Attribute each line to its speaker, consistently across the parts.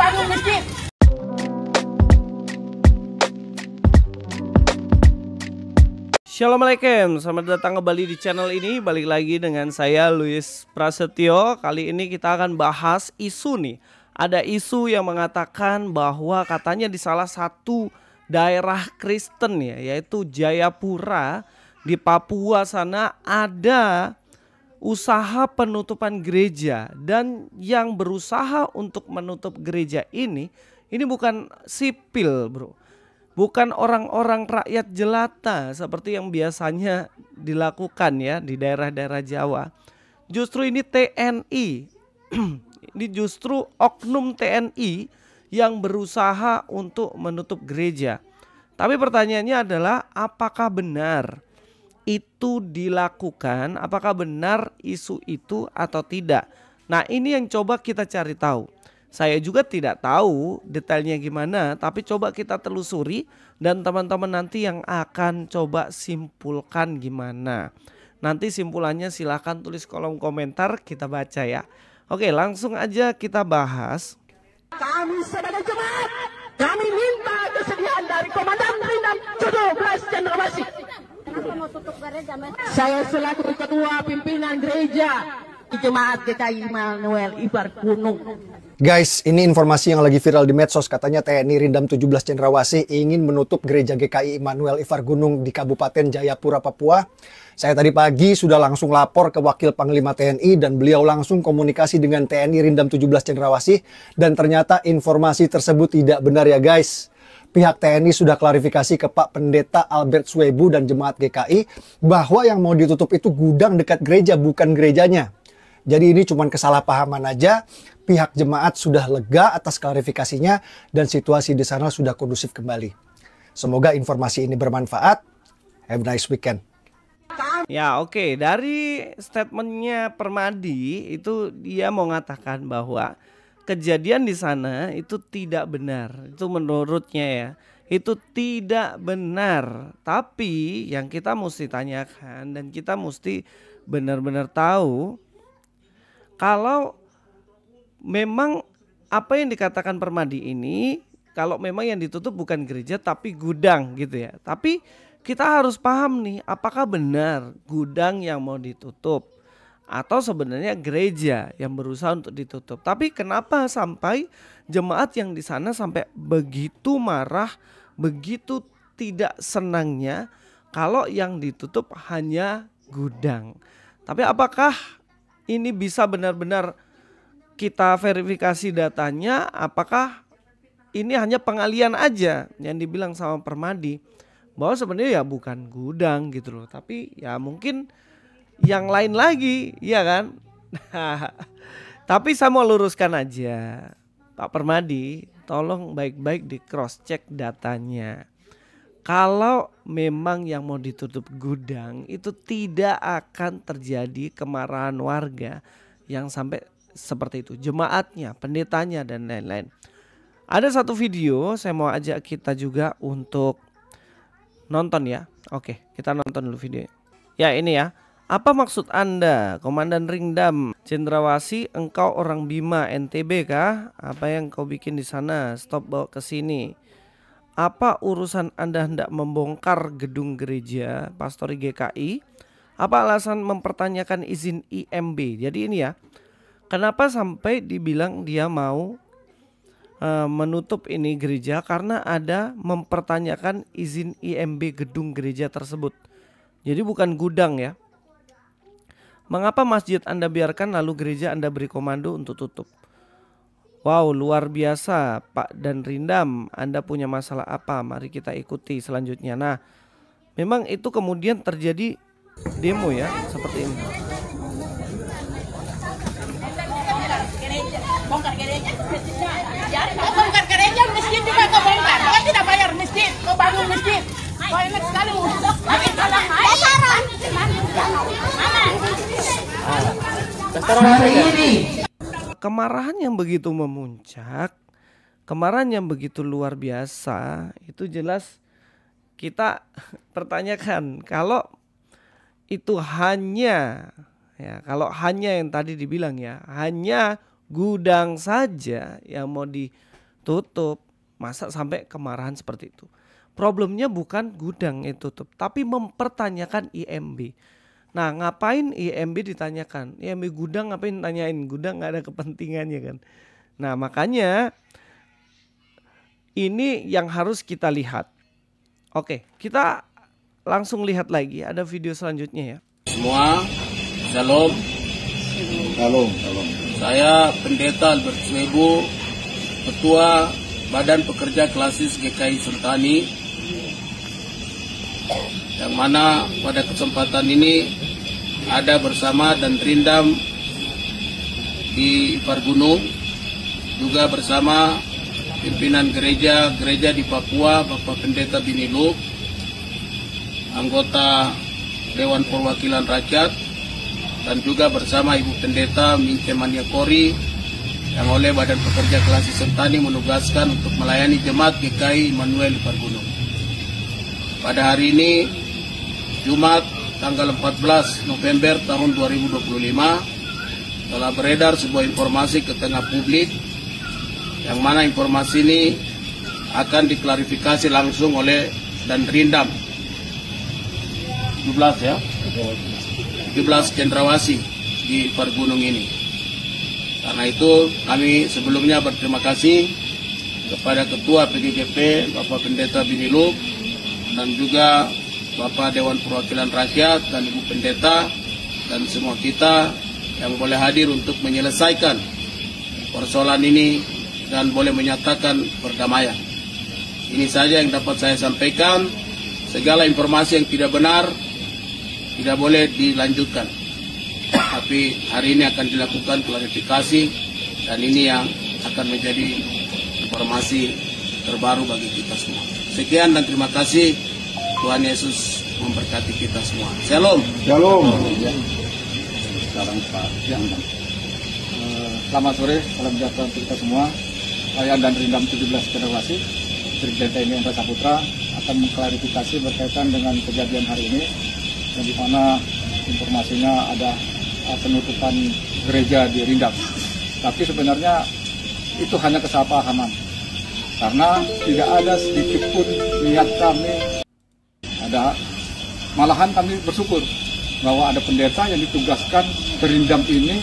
Speaker 1: bangun masjid.
Speaker 2: Assalamualaikum, selamat datang kembali di channel ini. Balik lagi dengan saya Luis Prasetyo. Kali ini kita akan bahas isu nih. Ada isu yang mengatakan bahwa katanya di salah satu daerah Kristen ya, yaitu Jayapura di Papua sana ada usaha penutupan gereja. Dan yang berusaha untuk menutup gereja ini bukan sipil bro, bukan orang-orang rakyat jelata seperti yang biasanya dilakukan ya di daerah-daerah Jawa. Justru ini TNI, ini justru oknum TNI yang berusaha untuk menutup gereja. Tapi pertanyaannya adalah apakah benar itu dilakukan, apakah benar isu itu atau tidak. Nah ini yang coba kita cari tahu. Saya juga tidak tahu detailnya gimana, tapi coba kita telusuri dan teman-teman nanti yang akan coba simpulkan gimana. Nanti simpulannya silahkan tulis kolom komentar, kita baca ya. Oke, langsung aja kita bahas.
Speaker 1: Kami sebagai jemaat, kami minta kesediaan dari Komandan Rindam 17 Cendrawasih. Saya selaku ketua pimpinan gereja Jemaat GKI Immanuel Ifar Gunung.
Speaker 3: Guys, ini informasi yang lagi viral di medsos. Katanya TNI Rindam 17 Cendrawasih ingin menutup gereja GKI Immanuel Ifar Gunung di Kabupaten Jayapura, Papua. Saya tadi pagi sudah langsung lapor ke Wakil Panglima TNI dan beliau langsung komunikasi dengan TNI Rindam 17 Cendrawasih. Dan ternyata informasi tersebut tidak benar ya guys. Pihak TNI sudah klarifikasi ke Pak Pendeta Albert Swebu dan Jemaat GKI bahwa yang mau ditutup itu gudang dekat gereja, bukan gerejanya. Jadi ini cuma kesalahpahaman aja. Pihak jemaat sudah lega atas klarifikasinya dan situasi di sana sudah kondusif kembali. Semoga informasi ini bermanfaat. Have a nice weekend.
Speaker 2: Ya oke, dari statementnya Permadi itu dia mau mengatakan bahwa kejadian di sana itu tidak benar. Itu menurutnya ya, itu tidak benar. Tapi yang kita mesti tanyakan dan kita mesti benar-benar tahu, kalau memang apa yang dikatakan Permadi ini, kalau memang yang ditutup bukan gereja tapi gudang gitu ya. Tapi kita harus paham nih, apakah benar gudang yang mau ditutup atau sebenarnya gereja yang berusaha untuk ditutup. Tapi kenapa sampai jemaat yang di sana sampai begitu marah, begitu tidak senangnya kalau yang ditutup hanya gudang. Tapi apakah ini bisa benar-benar kita verifikasi datanya, apakah ini hanya pengalian aja yang dibilang sama Permadi, bahwa sebenarnya ya bukan gudang gitu loh, tapi ya mungkin yang lain lagi, ya kan? Tapi saya mau luruskan aja, Pak Permadi, tolong baik-baik di cross check datanya. Kalau memang yang mau ditutup gudang itu tidak akan terjadi kemarahan warga yang sampai seperti itu, jemaatnya, pendetanya dan lain-lain. Ada satu video saya mau ajak kita juga untuk nonton ya. Oke, kita nonton dulu video. Ya ini ya. Apa maksud Anda, Komandan Rindam Cendrawasih? Engkau orang Bima NTB kah? Apa yang kau bikin di sana? Stop bawa ke sini. Apa urusan Anda hendak membongkar gedung gereja Pastori GKI? Apa alasan mempertanyakan izin IMB? Jadi ini ya, kenapa sampai dibilang dia mau menutup ini gereja? Karena ada mempertanyakan izin IMB gedung gereja tersebut. Jadi bukan gudang ya. Mengapa masjid Anda biarkan lalu gereja Anda beri komando untuk tutup? Wow, luar biasa Pak dan Rindam, Anda punya masalah apa? Mari kita ikuti selanjutnya. Nah, memang itu kemudian terjadi demo ya, seperti ini.
Speaker 1: Bongkar gereja, bongkar gereja, masjid juga kau bongkar. Kau tidak bayar masjid, kau bangun masjid. Kau enak sekali.
Speaker 2: Kemarahan yang begitu memuncak, kemarahan yang begitu luar biasa, itu jelas kita pertanyakan. Kalau itu hanya ya, kalau hanya yang tadi dibilang ya, hanya gudang saja yang mau tutup. Masa sampai kemarahan seperti itu? Problemnya bukan gudang yang tutup, tapi mempertanyakan IMB. Nah, ngapain IMB ditanyakan? IMB gudang ngapain tanyain? Gudang nggak ada kepentingannya kan. Nah, makanya ini yang harus kita lihat. Oke, kita langsung lihat lagi. Ada video selanjutnya ya.
Speaker 4: Semua, shalom.
Speaker 5: Shalom.
Speaker 4: Saya Pendeta Albert Suebo, Ketua Badan Pekerja Klasis GKI Sentani, yang mana pada kesempatan ini ada bersama dan Rindam di Ipar Gunung, juga bersama pimpinan gereja di Papua, Bapak Pendeta Biniluk, anggota Dewan Perwakilan Rakyat, dan juga bersama Ibu Pendeta Mince Maniakori, yang oleh Badan Pekerja Klasis Sentani menugaskan untuk melayani jemaat GKI Immanuel Ipar Gunung. Pada hari ini, Jumat tanggal 14 November tahun 2025, telah beredar sebuah informasi ke tengah publik, yang mana informasi ini akan diklarifikasi langsung oleh dan Rindam 17 ya, 17 cendrawasih di Ipar Gunung ini. Karena itu kami sebelumnya berterima kasih kepada Ketua PGGP Bapak Pendeta Biniluk, dan juga Bapak Dewan Perwakilan Rakyat dan Ibu Pendeta, dan semua kita yang boleh hadir untuk menyelesaikan persoalan ini dan boleh menyatakan perdamaian. Ini saja yang dapat saya sampaikan. Segala informasi yang tidak benar tidak boleh dilanjutkan. Tapi hari ini akan dilakukan klarifikasi, dan ini yang akan menjadi informasi terbaru bagi kita semua. Sekian dan terima kasih. Tuhan Yesus memberkati kita semua. Shalom.
Speaker 5: Shalom.
Speaker 6: Salam Pak. Selamat sore, salam sejahtera untuk kita semua. Saya dan Rindam 17 Cendrawasih, Brigjen TNI Hendra Saputra, akan mengklarifikasi berkaitan dengan kejadian hari ini, yang di mana informasinya ada penutupan gereja di Rindam. Tapi sebenarnya itu hanya kesalahpahaman, karena tidak ada sedikit pun niat kami. Malahan kami bersyukur bahwa ada pendeta yang ditugaskan ke Rindam ini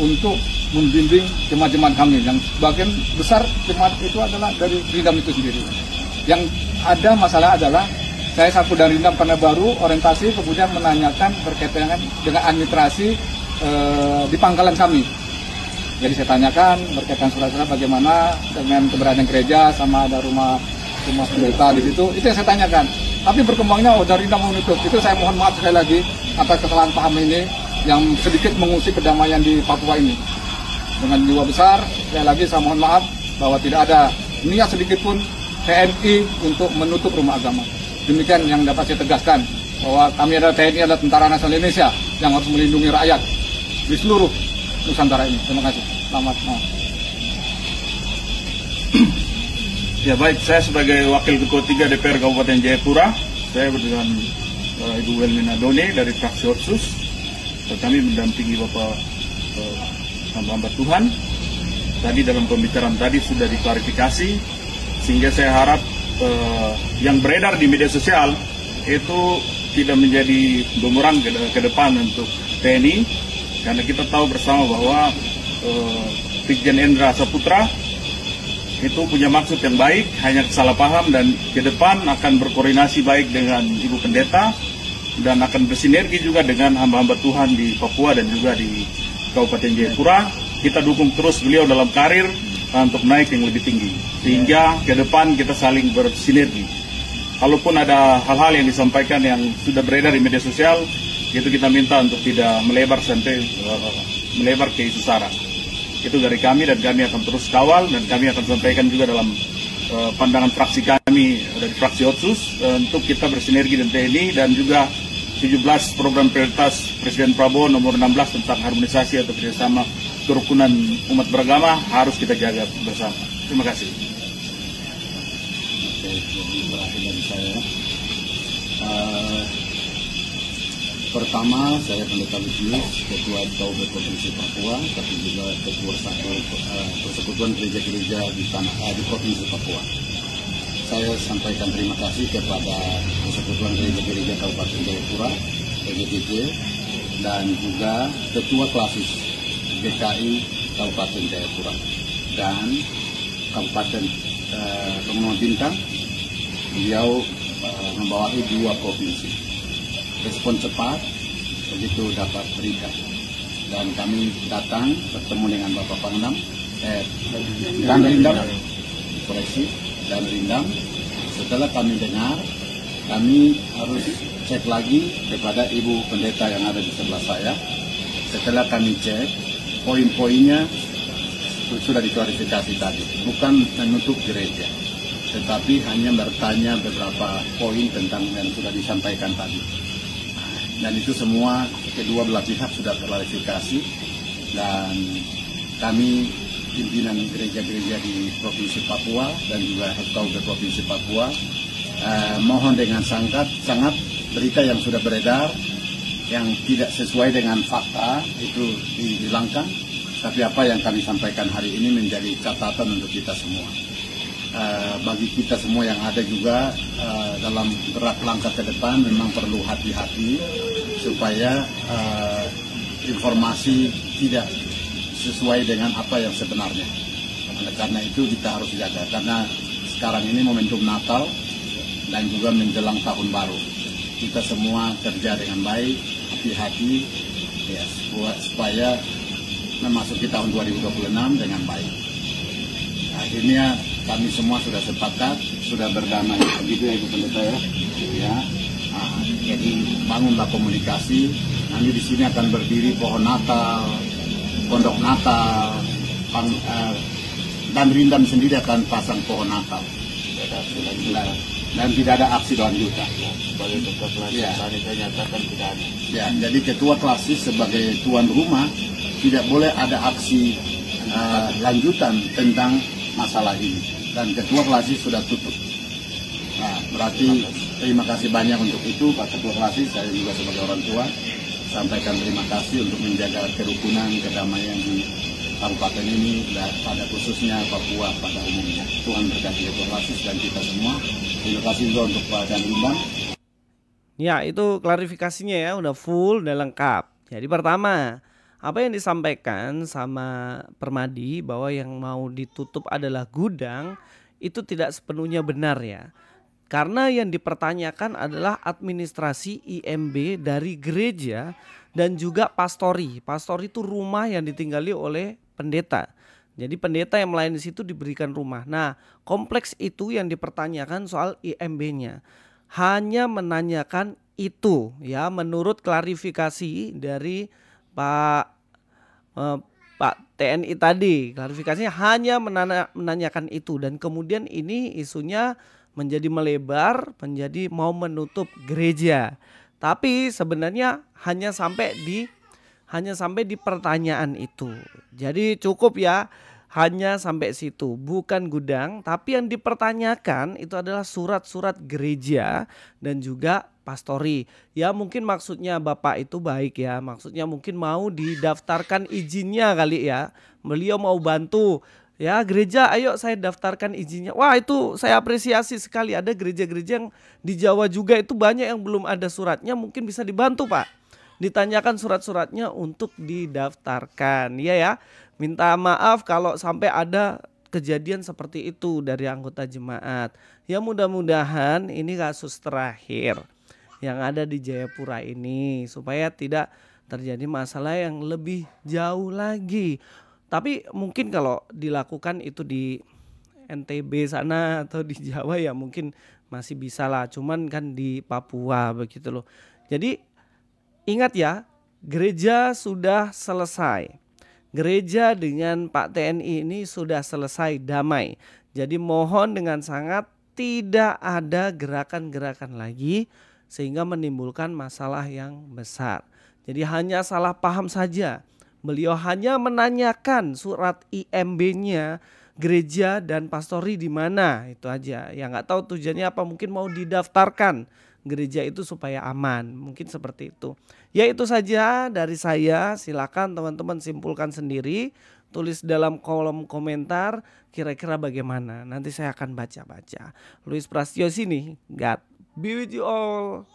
Speaker 6: untuk membimbing jemaat-jemaat kami, yang sebagian besar jemaat itu adalah dari Rindam itu sendiri. Yang ada masalah adalah saya sapu dari Rindam karena baru orientasi, kemudian menanyakan berkaitan dengan administrasi di pangkalan kami. Jadi saya tanyakan berkaitan surat-surat bagaimana dengan keberadaan gereja, sama ada rumah pendeta di situ. Itu yang saya tanyakan. Tapi berkembangnya dari Rindam menutup. Itu saya mohon maaf sekali lagi atas kesalahan paham ini yang sedikit mengusik kedamaian di Papua ini. Dengan jiwa besar, sekali lagi saya mohon maaf bahwa tidak ada niat sedikit pun TNI untuk menutup rumah agama. Demikian yang dapat saya tegaskan, bahwa kami adalah TNI, adalah Tentara Nasional Indonesia yang harus melindungi rakyat di seluruh Nusantara ini. Terima kasih. Selamat malam.
Speaker 5: Ya baik, saya sebagai Wakil Ketua 3 DPR Kabupaten Jayapura, saya dengan Ibu Welmina Done dari fraksi Otsus. Kami mendampingi Bapak hamba-hamba Tuhan. Tadi dalam pembicaraan tadi sudah diklarifikasi, sehingga saya harap yang beredar di media sosial itu tidak menjadi bumerang ke depan untuk TNI, karena kita tahu bersama bahwa Brigjen Hendra Saputra itu punya maksud yang baik, hanya salah paham, dan ke depan akan berkoordinasi baik dengan Ibu Pendeta dan akan bersinergi juga dengan hamba-hamba Tuhan di Papua dan juga di Kabupaten Jayapura. Kita dukung terus beliau dalam karir untuk naik yang lebih tinggi, sehingga ke depan kita saling bersinergi. Kalaupun ada hal-hal yang disampaikan yang sudah beredar di media sosial, itu kita minta untuk tidak melebar sampai melebar ke isu sara. Itu dari kami, dan kami akan terus kawal, dan kami akan sampaikan juga dalam pandangan fraksi kami dari fraksi Otsus untuk kita bersinergi dengan TNI, dan juga 17 program prioritas Presiden Prabowo nomor 16 tentang harmonisasi atau kerjasama kerukunan umat beragama harus kita jaga bersama. Terima kasih.
Speaker 6: Terakhir dari saya,
Speaker 7: Pertama, saya Pendeta Lucius, Ketua Kabupaten Provinsi Papua, tapi juga Ketua Persekutuan Gereja-Gereja di Provinsi Papua. Saya sampaikan terima kasih kepada Persekutuan Gereja-Gereja Kabupaten Jayapura, PGGJ, dan juga Ketua Klasis GKI Kabupaten Jayapura dan Kabupaten Pegunungan Bintang. Beliau membawahi 2 provinsi. Respon cepat begitu dapat berikan, dan kami datang bertemu dengan Bapak Pangdam dan Rindam, koreksi, dan Rindam. Setelah kami dengar, kami harus cek lagi kepada Ibu Pendeta yang ada di sebelah saya. Setelah kami cek, poin-poinnya sudah diklarifikasi tadi, bukan menutup gereja, tetapi hanya bertanya beberapa poin tentang yang sudah disampaikan tadi. Dan itu semua kedua belah pihak sudah terklarifikasi, dan kami pimpinan gereja-gereja di Provinsi Papua dan juga Kabupaten Provinsi Papua mohon dengan sangat berita yang sudah beredar yang tidak sesuai dengan fakta itu dihilangkan, tapi apa yang kami sampaikan hari ini menjadi catatan untuk kita semua. Bagi kita semua yang ada juga dalam gerak langkah ke depan memang perlu hati-hati supaya informasi tidak sesuai dengan apa yang sebenarnya. Karena itu kita harus jaga, karena sekarang ini momentum Natal dan juga menjelang tahun baru. Kita semua kerja dengan baik, hati-hati ya, supaya memasuki tahun 2026 dengan baik. Akhirnya kami semua sudah sepakat, sudah berdamai, begitu ya Ibu Pendeta ya. Jadi bangunlah komunikasi. Nanti di sini akan berdiri pohon Natal, pondok Natal, dan Rindam sendiri akan pasang pohon Natal. Dan tidak ada aksi lanjutan. Sebagai ketua klasis, saya nyatakan tidak ada. Ya, jadi ketua klasis sebagai tuan rumah tidak boleh ada aksi lanjutan tentang masalah ini, dan ketua klasis sudah tutup. Nah, berarti terima kasih banyak untuk itu Pak Ketua Klasis. Saya juga sebagai orang tua sampaikan terima kasih untuk menjaga kerukunan, kedamaian di kabupaten ini dan pada khususnya Papua pada umumnya. Tuhan berkati Ketua Klasis dan kita semua. Terima kasih juga untuk Pak Dan Iman.
Speaker 2: Ya, itu klarifikasinya ya, udah full dan lengkap. Jadi pertama, apa yang disampaikan sama Permadi bahwa yang mau ditutup adalah gudang, itu tidak sepenuhnya benar ya. Karena yang dipertanyakan adalah administrasi IMB dari gereja dan juga pastori. Pastori itu rumah yang ditinggali oleh pendeta. Jadi pendeta yang melayani di situ diberikan rumah. Nah, kompleks itu yang dipertanyakan soal IMB-nya. Hanya menanyakan itu ya, menurut klarifikasi dari Pak TNI tadi, klarifikasinya hanya menanyakan itu, dan kemudian ini isunya menjadi melebar menjadi mau menutup gereja. Tapi sebenarnya hanya sampai di pertanyaan itu. Jadi cukup ya, hanya sampai situ, bukan gudang. Tapi yang dipertanyakan itu adalah surat-surat gereja dan juga pastori. Ya mungkin maksudnya Bapak itu baik ya, maksudnya mungkin mau didaftarkan izinnya kali ya. Beliau mau bantu. Ya gereja, ayo saya daftarkan izinnya. Wah itu saya apresiasi sekali. Ada gereja-gereja yang di Jawa juga itu banyak yang belum ada suratnya, mungkin bisa dibantu Pak. Ditanyakan surat-suratnya untuk didaftarkan. Ya, minta maaf kalau sampai ada kejadian seperti itu dari anggota jemaat. Ya mudah-mudahan ini kasus terakhir yang ada di Jayapura ini, supaya tidak terjadi masalah yang lebih jauh lagi. Tapi mungkin kalau dilakukan itu di NTB sana atau di Jawa ya mungkin masih bisa lah. Cuman kan di Papua begitu loh. Jadi ingat ya, gereja sudah selesai. Gereja dengan Pak TNI ini sudah selesai damai. Jadi mohon dengan sangat tidak ada gerakan-gerakan lagi sehingga menimbulkan masalah yang besar. Jadi hanya salah paham saja. Beliau hanya menanyakan surat IMB-nya gereja dan pastori di mana, itu aja. Ya nggak tahu tujuannya apa, mungkin mau didaftarkan gereja itu supaya aman. Mungkin seperti itu. Ya itu saja dari saya. Silakan teman-teman simpulkan sendiri. Tulis dalam kolom komentar kira-kira bagaimana. Nanti saya akan baca-baca. Luis Prastio sini. God be with you all.